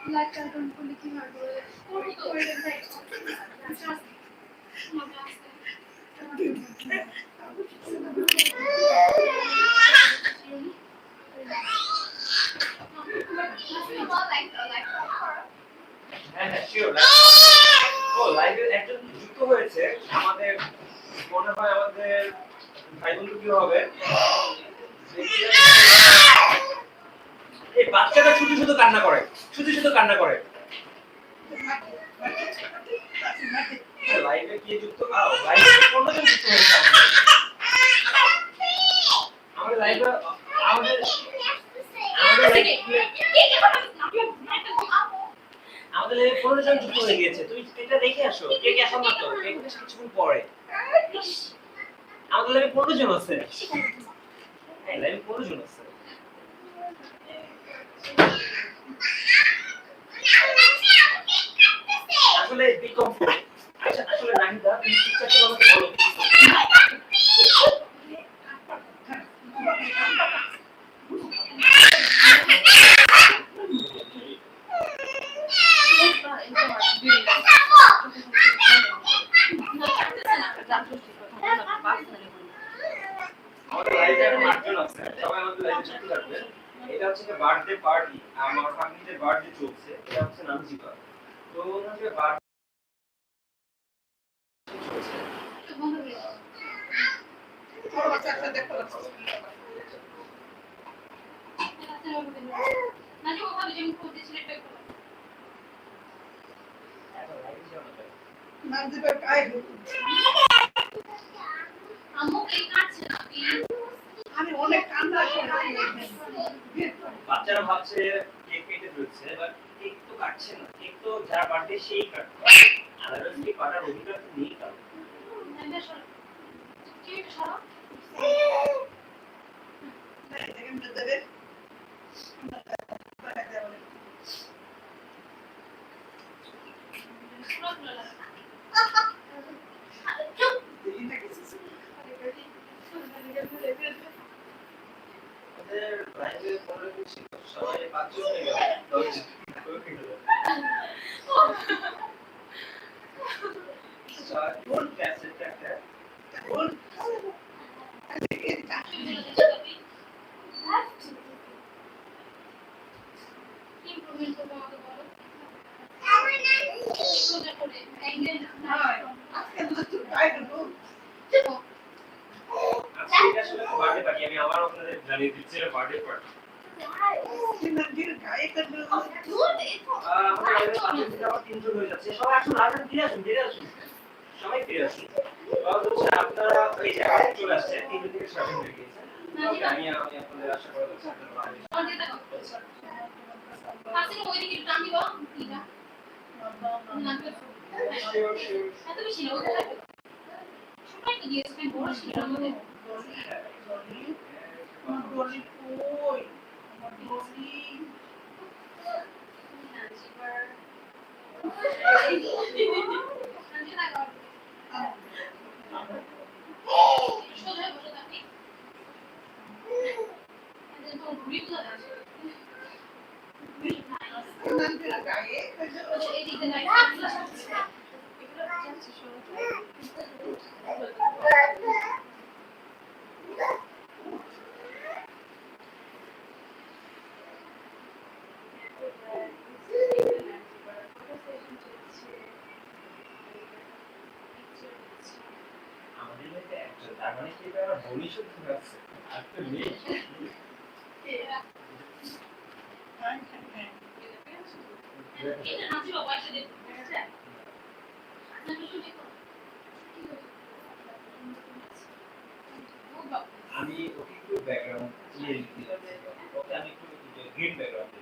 like cartoon করলে কি হয় করে দেয় হ্যাঁ হ্যাঁ শিওর ও লাইভে একজন যুক্ত হয়েছে আমাদের মনে হয় আমাদের ভাই বন্ধু কি হবে এই বাচ্চাটা শুধু শুধু কান্না করে শুধু শুধু কান্না করে লাইভে কি যুক্ত লাইভে 15 জন যুক্ত হয়েছে আমাদের লাইভে আমাদের আমাদের লাইভে 15 জন যুক্ত হয়ে গিয়েছে তুমি এটা দেখে আসো কে কে এখন না তো এখানে কিছুক্ষণ পরে আমাদের লাইভে 15 জন আছে হ্যাঁ লাইভে 15 জন আছে আসলে বিকম আচ্ছা আসলে নাহিদা তুমি ঠিকঠাক করে আমাকে বলো আমাদের লাইভে এখন 8 জন আছে সবাই আমাদের লাইভে যুক্ত থাকবে এটা হচ্ছে বার্থডে পার্টি আমার ফ্যামিলিতে বার্থডে চলছে এটা হচ্ছে নামজিবা তো ওনাকে বার্থডে আমি অনেক কান্না বাচ্চারা ভাবছে কেক কেটে দিচ্ছে বাট কেক তো কাটছে না কেক তো যার বার্থডে সেই কাটবে আদারওয়াইজ কেক কাটার অধিকার তো নেই কারো ওদের লাইভে পড়ে গেছি সবাই 5 জন হয়ে গেল 10 জন কোন ক্যাসেট একটা কোন ইমপ্রুভমেন্ট করতে আমাকে বলো সোজা করে অ্যাঙ্গেল না আজকে তো টাইট তো আজকে এটা আসলে বার্থডে পার্টি আমি আবার আপনাদের জানিয়ে দিচ্ছি এটা বার্থডে পার্টি তিনজন হয়ে যাচ্ছে সবাই আসুন আসুন ফিরে আসুন সবাই ফিরে আসুন আপনারা এই জায়গায় চলে আসছে 3 থেকে 7 হয়ে গেছে আমি আপনাদের আশা করা যাচ্ছে আপনারা ওইদিকে টান দিব এটা এত বেশি না ওটা সবাই তো দিয়েছে বড় ছিল আমাদের বলি কই আমার বলি নাজিবার সোজা বসে থাকি এদের তো ঘুরি তো আছে নান্দিরা গায়ে এই দিকে নাই এগুলো যাচ্ছে শুরু আমাদের মধ্যে একজন তার মানে কি এটা ভবিষ্যৎ আছে আর তো নেই এটা নাচি বাবা এসে দেখো ঠিক আছে না কিছু দেখো আমি ওকে একটু ব্যাকগ্রাউন্ড দিয়ে দিচ্ছি ওকে আমি একটু গ্রিন ব্যাকগ্রাউন্ড